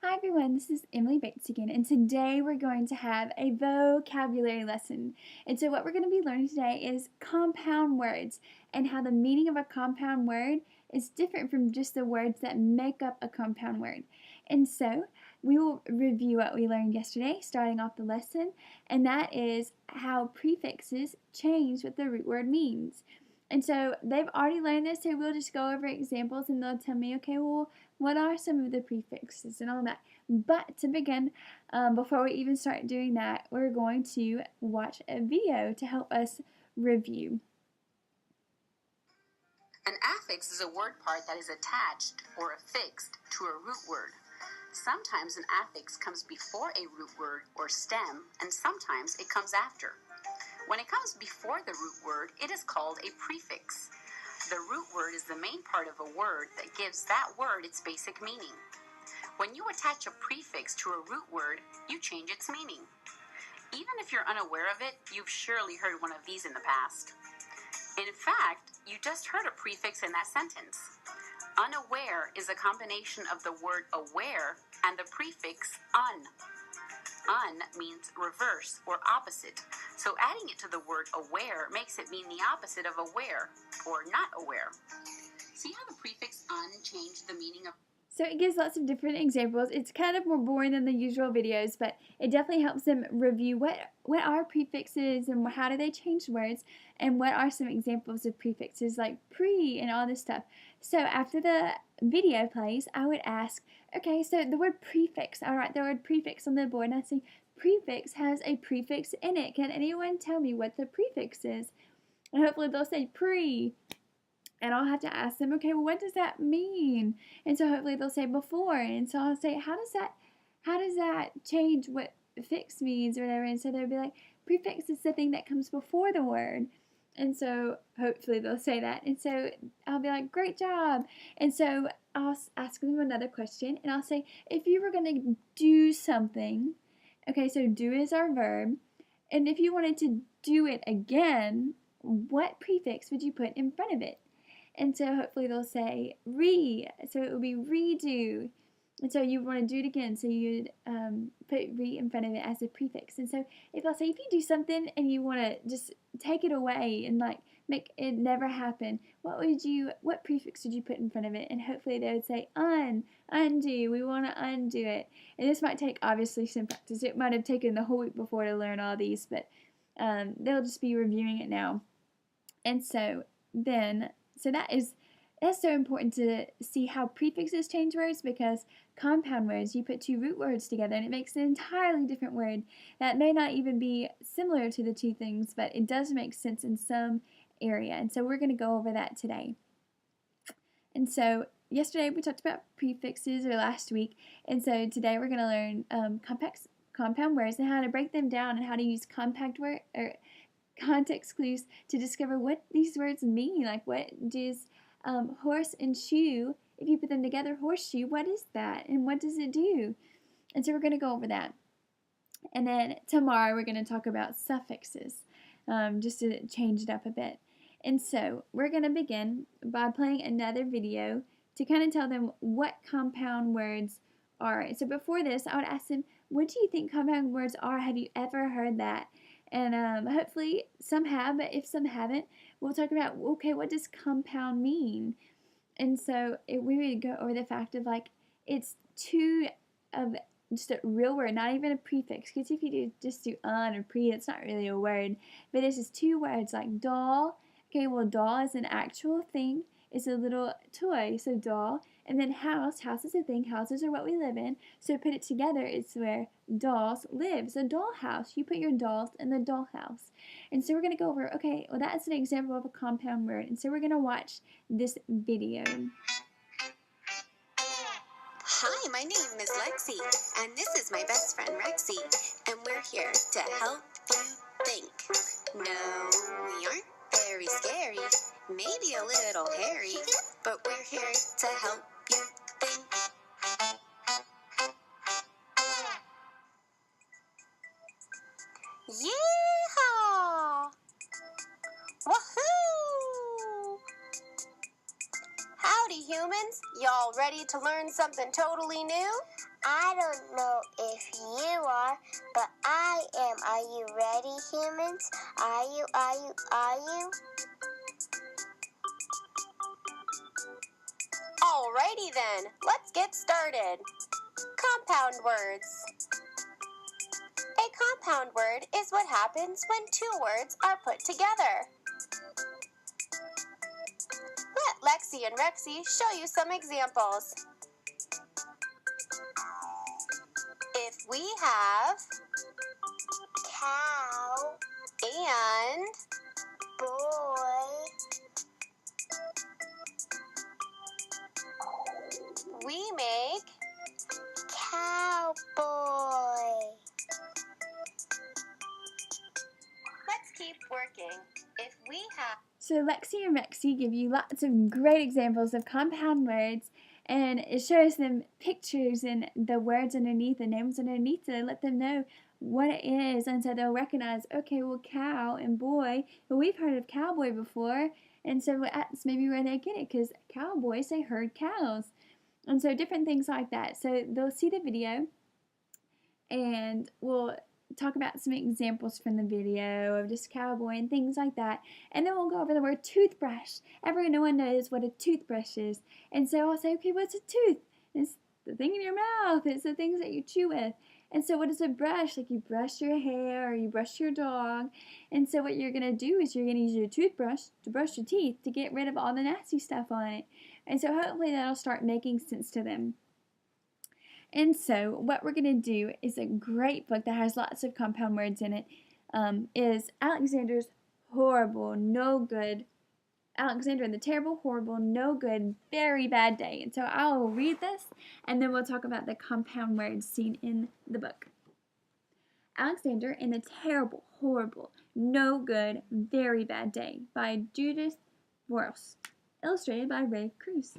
Hi everyone, this is Emily Bates again, and today we're going to have a vocabulary lesson. And so what we're going to be learning today is compound words and how the meaning of a compound word is different from just the words that make up a compound word. And so we will review what we learned yesterday, starting off the lesson, and that is how prefixes change what the root word means. And so they've already learned this, so we'll just go over examples and they'll tell me, okay, well, what are some of the prefixes and all that. But to begin, before we even start doing that, we're going to watch a video to help us review. An affix is a word part that is attached or affixed to a root word. Sometimes an affix comes before a root word or stem, and sometimes it comes after. When it comes before the root word, it is called a prefix. The root word is the main part of a word that gives that word its basic meaning. When you attach a prefix to a root word, you change its meaning. Even if you're unaware of it, you've surely heard one of these in the past. In fact, you just heard a prefix in that sentence. Unaware is a combination of the word aware and the prefix un. Un means reverse or opposite, so adding it to the word aware makes it mean the opposite of aware or not aware. See how the prefix un changed the meaning of. So it gives lots of different examples. It's kind of more boring than the usual videos, but it definitely helps them review what are prefixes and how do they change words, and what are some examples of prefixes like pre and all this stuff. So after the video plays, I would ask, okay, so the word prefix, I'll write the word prefix on the board and I say, prefix has a prefix in it. Can anyone tell me what the prefix is? And hopefully they'll say pre. And I'll have to ask them, okay, well, what does that mean? And so hopefully they'll say before. And so I'll say, how does that change what fix means or whatever? And so they'll be like, prefix is the thing that comes before the word. And so hopefully they'll say that. And so I'll be like, great job. And so I'll ask them another question. And I'll say, if you were going to do something, okay, so do is our verb. And if you wanted to do it again, what prefix would you put in front of it? And so hopefully they'll say re, so it will be redo. And so you want to do it again, so you'd put re in front of it as a prefix. And so if I'll say, if you do something and you want to just take it away and like make it never happen, what prefix would you put in front of it? And hopefully they would say undo, we want to undo it. And this might take obviously some practice. It might have taken the whole week before to learn all these, but they'll just be reviewing it now. And so then, that's so important to see how prefixes change words, because compound words, you put two root words together and it makes an entirely different word that may not even be similar to the two things, but it does make sense in some area. And so we're going to go over that today. And so yesterday we talked about prefixes, or last week, and so today we're going to learn compound words and how to break them down and how to use context clues to discover what these words mean. Like, what does horse and shoe, if you put them together, horseshoe, what is that and what does it do? And so we're going to go over that. And then tomorrow we're going to talk about suffixes, just to change it up a bit. And so we're going to begin by playing another video to kind of tell them what compound words are. So before this, I would ask them, what do you think compound words are? Have you ever heard that? And hopefully some have, but if some haven't, we'll talk about, okay, what does compound mean? And so we would go over the fact of, like, it's two of just a real word, not even a prefix, because if you just do un or pre, it's not really a word, but it's just two words, like doll. Okay, well, doll is an actual thing. It's a little toy, so doll. And then house is a thing. Houses are what we live in. So put it together, it's where dolls live. So dollhouse, you put your dolls in the dollhouse. And so we're going to go over, okay, well, that's an example of a compound word. And so we're going to watch this video. Hi, my name is Lexi, and this is my best friend Rexy, and we're here to help you think. No, we aren't very scary, maybe a little hairy, but we're here to help you think. Yeehaw! Woohoo! Howdy, humans! Y'all ready to learn something totally new? I don't know if you are, but I am. Are you ready, humans? Are you? Alrighty then, let's get started. Compound words. A compound word is what happens when two words are put together. Let Lexi and Rexy show you some examples. If we have Cow, and boy, we make cowboy. let's keep working. If we have So Lexi and Rexy give you lots of great examples of compound words, and it shows them pictures and the words underneath, the names underneath, to let them know what it is, and so they'll recognize, okay, well, cow and boy, well, we've heard of cowboy before, and so that's maybe where they get it, because cowboys, they herd cows, and so different things like that. So they'll see the video, and we'll talk about some examples from the video of just cowboy and things like that, and then we'll go over the word toothbrush. Everyone knows what a toothbrush is, and so I'll say, okay, what's a tooth? It's the thing in your mouth. It's the things that you chew with. And so what is a brush? Like you brush your hair or you brush your dog. And so what you're going to do is you're going to use your toothbrush to brush your teeth to get rid of all the nasty stuff on it. And so hopefully that'll start making sense to them. And so what we're going to do is a great book that has lots of compound words in it, is Alexander's Horrible, No Good, Alexander and the Terrible, Horrible, No Good, Very Bad Day. And so I will read this, and then we'll talk about the compound words seen in the book. Alexander and the Terrible, Horrible, No Good, Very Bad Day by Judith Voros, illustrated by Ray Cruz.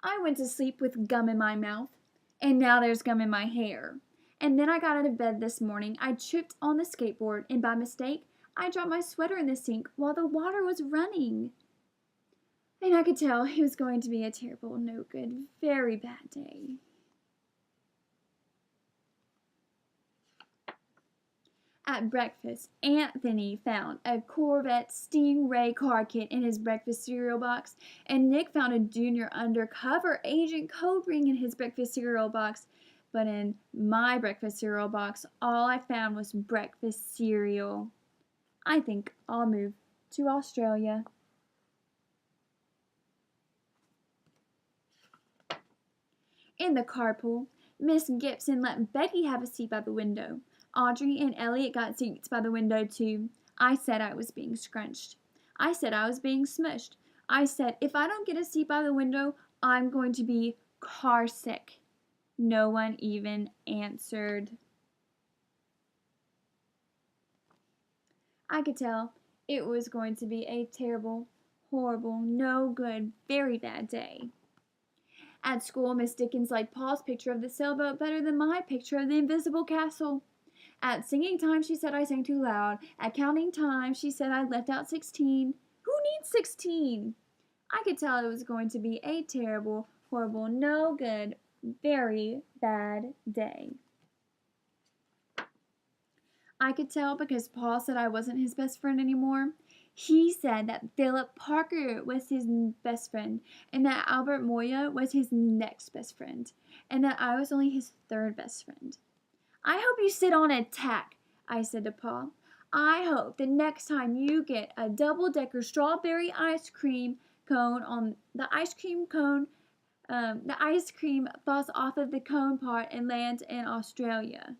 I went to sleep with gum in my mouth, and now there's gum in my hair. And then I got out of bed this morning. I tripped on the skateboard, and by mistake, I dropped my sweater in the sink while the water was running. And I could tell it was going to be a terrible, no good, very bad day. At breakfast, Anthony found a Corvette Stingray car kit in his breakfast cereal box, and Nick found a junior undercover agent code ring in his breakfast cereal box. But in my breakfast cereal box, all I found was breakfast cereal. I think I'll move to Australia. In the carpool, Miss Gibson let Becky have a seat by the window. Audrey and Elliot got seats by the window too. I said I was being scrunched. I said I was being smushed. I said if I don't get a seat by the window, I'm going to be car sick. No one even answered. I could tell it was going to be a terrible, horrible, no good, very bad day. At school, Miss Dickens liked Paul's picture of the sailboat better than my picture of the invisible castle. At singing time, she said I sang too loud. At counting time, she said I left out 16. Who needs 16? I could tell it was going to be a terrible, horrible, no good, very bad day. I could tell because Paul said I wasn't his best friend anymore. He said that Philip Parker was his best friend, and that Albert Moya was his next best friend, and that I was only his third best friend. I hope you sit on a tack, I said to Paul. I hope the next time you get a double-decker strawberry ice cream cone on the ice cream cone, the ice cream falls off of the cone part and lands in Australia.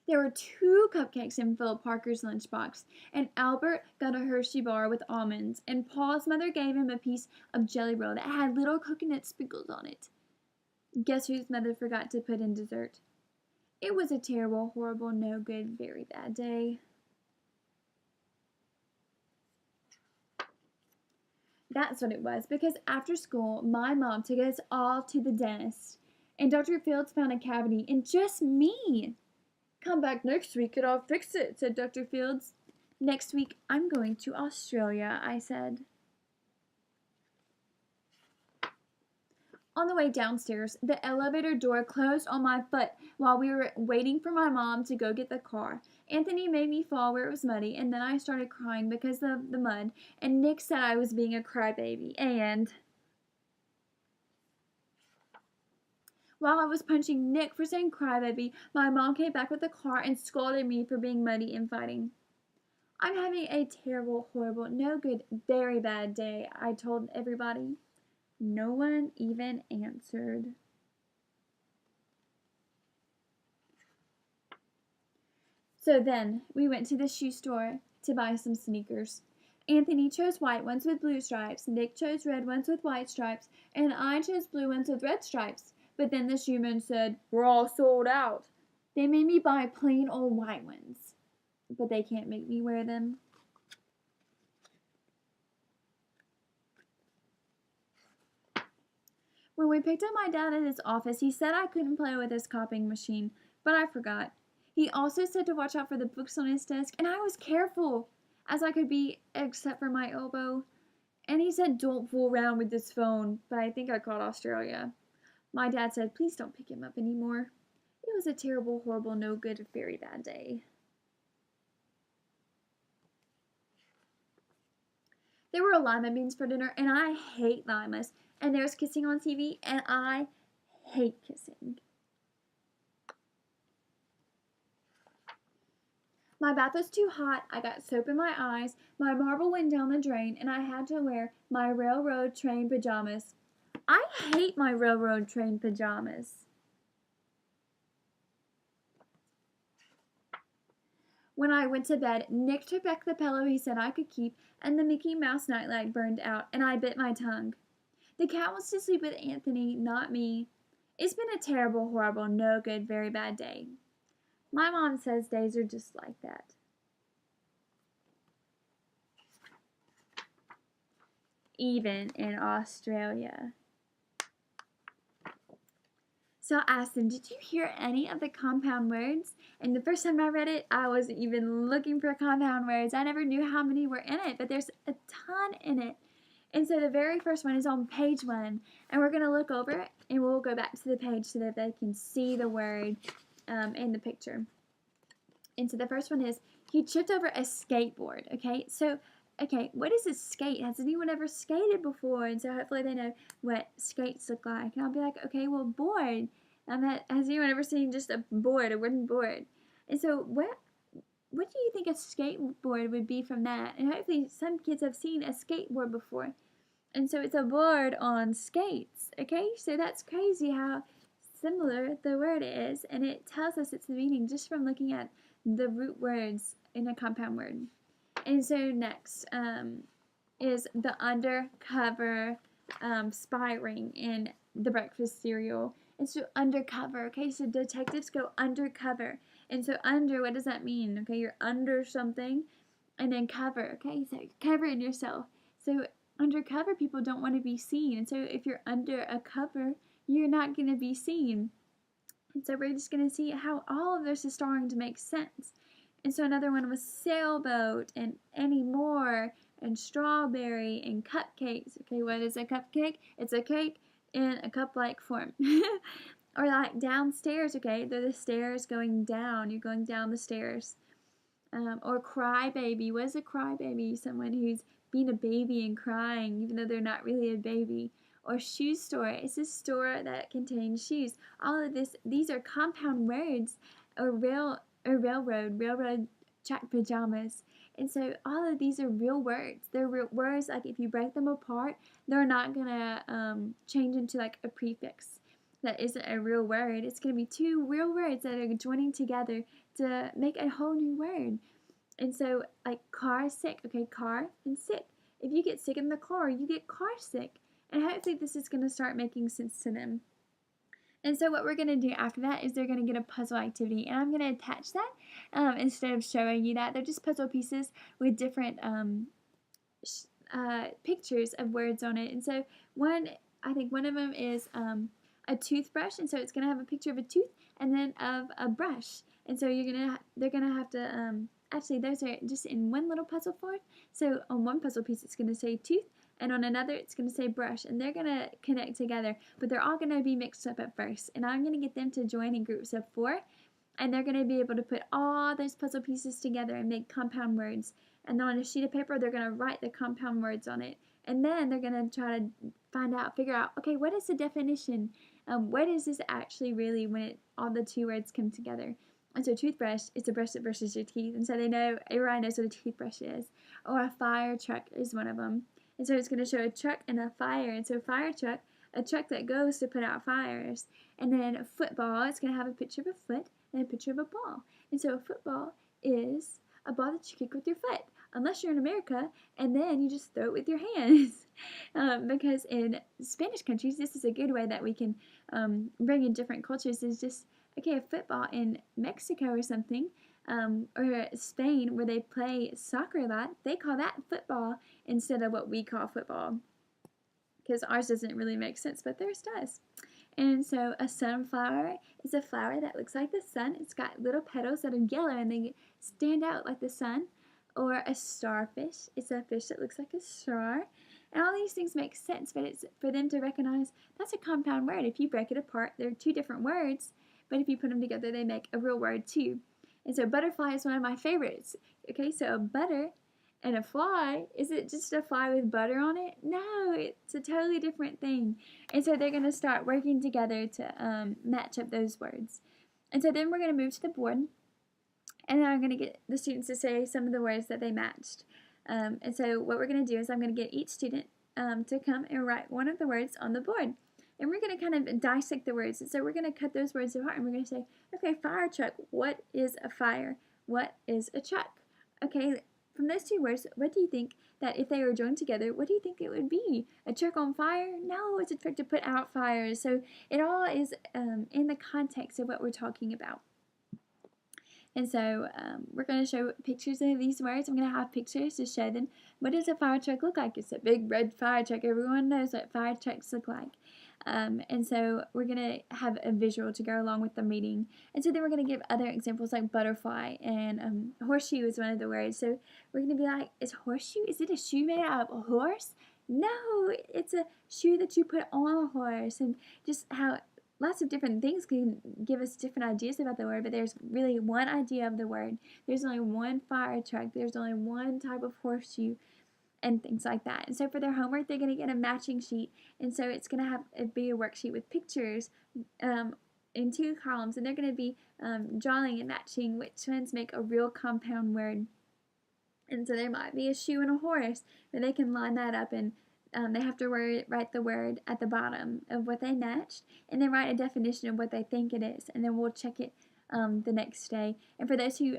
There were 2 cupcakes in Philip Parker's lunchbox, and Albert got a Hershey bar with almonds, and Paul's mother gave him a piece of Jelly Roll that had little coconut sprinkles on it. Guess whose mother forgot to put in dessert? It was a terrible, horrible, no good, very bad day. That's what it was, because after school, my mom took us all to the dentist, and Dr. Fields found a cavity in just me. Come back next week and I'll fix it, said Dr. Fields. Next week, I'm going to Australia, I said. On the way downstairs, the elevator door closed on my foot while we were waiting for my mom to go get the car. Anthony made me fall where it was muddy, and then I started crying because of the mud, and Nick said I was being a crybaby, and while I was punching Nick for saying crybaby, my mom came back with the car and scolded me for being muddy and fighting. I'm having a terrible, horrible, no good, very bad day, I told everybody. No one even answered. So then we went to the shoe store to buy some sneakers. Anthony chose white ones with blue stripes, Nick chose red ones with white stripes, and I chose blue ones with red stripes. But then the shoeman said, "We're all sold out." They made me buy plain old white ones, but they can't make me wear them. When we picked up my dad at his office, he said I couldn't play with his copying machine, but I forgot. He also said to watch out for the books on his desk, and I was careful as I could be, except for my elbow. And he said don't fool around with this phone, but I think I called Australia. My dad said please don't pick him up anymore. It was a terrible, horrible, no good, very bad day. There were lima beans for dinner, and I hate limas. And there's kissing on TV, and I hate kissing. My bath was too hot, I got soap in my eyes, my marble went down the drain, and I had to wear my railroad train pajamas. I hate my railroad train pajamas. When I went to bed, Nick took back the pillow he said I could keep, and the Mickey Mouse nightlight burned out, and I bit my tongue. The cat wants to sleep with Anthony, not me. It's been a terrible, horrible, no good, very bad day. My mom says days are just like that. Even in Australia. So I asked him, did you hear any of the compound words? And the first time I read it, I wasn't even looking for compound words. I never knew how many were in it, but there's a ton in it. And so the very first one is on page 1, and we're going to look over it, and we'll go back to the page so that they can see the word in the picture. And so the first one is, he tripped over a skateboard, okay? So, okay, what is a skate? Has anyone ever skated before? And so hopefully they know what skates look like. And I'll be like, okay, well, board. Has anyone ever seen just a board, a wooden board? And so what do you think a skateboard would be from that? And hopefully some kids have seen a skateboard before. And so it's a board on skates, okay? So that's crazy how similar the word is, and it tells us its meaning just from looking at the root words in a compound word. And so next is the undercover spy ring in the breakfast cereal. And so undercover, okay? So detectives go undercover. And so under, what does that mean? Okay, you're under something, and then cover, okay? So you're covering yourself. So undercover people don't want to be seen. And so if you're under a cover, you're not going to be seen. And so we're just going to see how all of this is starting to make sense. And so another one was sailboat and anymore and strawberry and cupcakes. Okay, what is a cupcake? It's a cake in a cup-like form. Or like downstairs, okay? They're the stairs going down. You're going down the stairs. Or crybaby. What is a crybaby? Someone who's being a baby and crying even though they're not really a baby. Or shoe store. It's a store that contains shoes. All of these are compound words. Or railroad track pajamas. And so all of these are real words. They're real words, like if you break them apart, they're not going to change into like a prefix that isn't a real word. It's going to be two real words that are joining together to make a whole new word. And so like car sick, okay, car and sick. If you get sick in the car, you get car sick. And hopefully this is going to start making sense to them. And so what we're going to do after that is they're going to get a puzzle activity. And I'm going to attach that instead of showing you that. They're just puzzle pieces with different pictures of words on it. And so I think one of them is a toothbrush. And so it's going to have a picture of a tooth and then of a brush. And so they're going to have to actually those are just in one little puzzle form. So on one puzzle piece it's going to say tooth, and on another it's going to say brush, and they're going to connect together, but they're all going to be mixed up at first. And I'm going to get them to join in groups of 4, and they're going to be able to put all those puzzle pieces together and make compound words. And then on a sheet of paper they're going to write the compound words on it, and then they're going to try to figure out, okay, what is the definition? What is this actually really when all the 2 words come together? And so toothbrush is a brush that brushes your teeth, and so everybody knows what a toothbrush is. Or a fire truck is one of them. And so it's going to show a truck and a fire. And so fire truck, a truck that goes to put out fires. And then a football, it's going to have a picture of a foot and a picture of a ball. And so a football is a ball that you kick with your foot, unless you're in America, and then you just throw it with your hands. Because in Spanish countries, this is a good way that we can bring in different cultures, is just, okay, a football in Mexico or something, or Spain, where they play soccer a lot, they call that football instead of what we call football, because ours doesn't really make sense, but theirs does. And so a sunflower is a flower that looks like the sun. It's got little petals that are yellow and they stand out like the sun. Or a starfish, it's a fish that looks like a star. And all these things make sense, but it's for them to recognize that's a compound word. If you break it apart, they're 2 different words, but if you put them together, they make a real word too. And so butterfly is one of my favorites. Okay, so a butter and a fly, is it just a fly with butter on it? No, it's a totally different thing. And so they're going to start working together to match up those words. And so then we're going to move to the board, and then I'm going to get the students to say some of the words that they matched. And so what we're going to do is I'm going to get each student to come and write one of the words on the board. And we're going to kind of dissect the words. And so we're going to cut those words apart, and we're going to say, okay, fire truck, what is a fire? What is a truck? Okay, from those 2 words, what do you think that if they were joined together, what do you think it would be? A truck on fire? No, it's a truck to put out fires. So it all is in the context of what we're talking about. And so we're going to show pictures of these words. I'm going to have pictures to show them what does a fire truck look like. It's a big red fire truck. Everyone knows what fire trucks look like. And so we're going to have a visual to go along with the meeting. And so then we're going to give other examples like butterfly, and horseshoe is one of the words. So we're going to be like, is it a shoe made out of a horse? No, it's a shoe that you put on a horse. And just how lots of different things can give us different ideas about the word, but there's really one idea of the word. There's only one fire truck. There's only one type of horseshoe, and things like that. And so for their homework, they're going to get a matching sheet. And so it's going to be a worksheet with pictures in 2 columns, and they're going to be drawing and matching which ones make a real compound word. And so there might be a shoe and a horse, but they can line that up, and they have to write the word at the bottom of what they matched, and then write a definition of what they think it is, and then we'll check it the next day. And for those who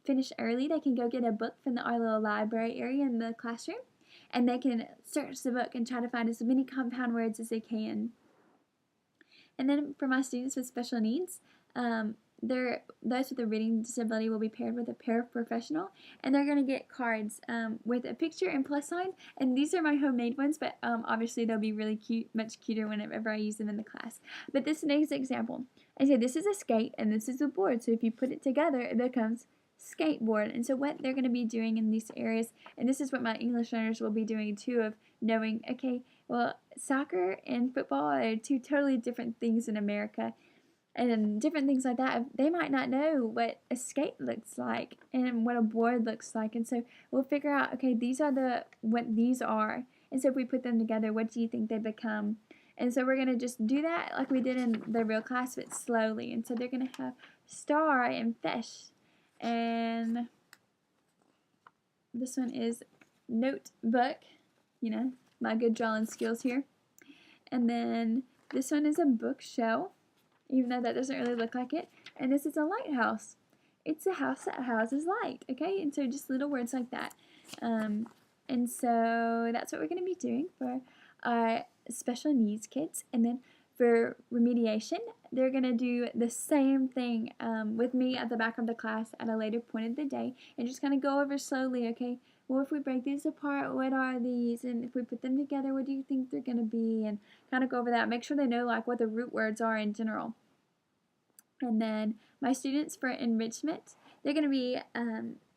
finish early, they can go get a book from our little library area in the classroom, and they can search the book and try to find as many compound words as they can. And then for my students with special needs, those with a reading disability will be paired with a paraprofessional, and they're going to get cards with a picture and plus sign. And these are my homemade ones, but obviously they'll be really cute, much cuter whenever I use them in the class. But this next example, I say this is a skate and this is a board. So if you put it together, it becomes skateboard. And so what they're going to be doing in these areas, and this is what my English learners will be doing too, of knowing, okay, well, soccer and football are 2 totally different things in America, and different things like that. They might not know what a skate looks like and what a board looks like. And so we'll figure out, okay, these are what these are. And so if we put them together, what do you think they become? And so we're going to just do that like we did in the real class, but slowly. And so they're going to have star and fish. And this one is notebook, my good drawing skills here. And then this one is a bookshelf, even though that doesn't really look like it. And this is a lighthouse. It's a house that houses light, okay? And so just little words like that. And so that's what we're going to be doing for our special needs kids. And then for remediation, they're going to do the same thing with me at the back of the class at a later point of the day, and just kind of go over slowly, okay, well, if we break these apart, what are these? And if we put them together, what do you think they're going to be? And kind of go over that. Make sure they know like what the root words are in general. And then my students for enrichment, they're going to be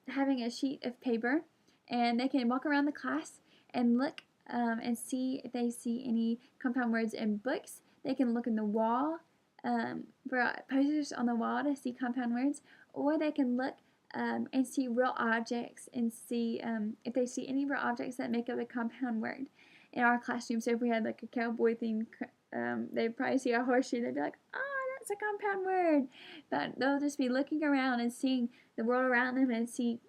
having a sheet of paper, and they can walk around the class and look and see if they see any compound words in books. They can look in the wall for posters on the wall to see compound words, or they can look and see real objects and see if they see any real objects that make up a compound word in our classroom. So if we had like a cowboy theme, they'd probably see a horseshoe. They'd be like, "Oh, that's a compound word." But they'll just be looking around and seeing the world around them and see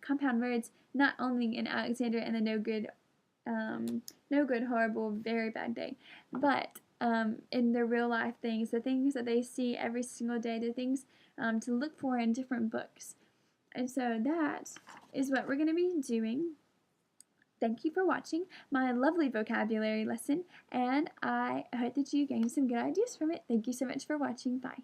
compound words, not only in Alexander and the no good, horrible, very bad day, but in their real life things, the things that they see every single day, the things to look for in different books. And so that is what we're going to be doing. Thank you for watching my lovely vocabulary lesson, and I hope that you gained some good ideas from it. Thank you so much for watching. Bye.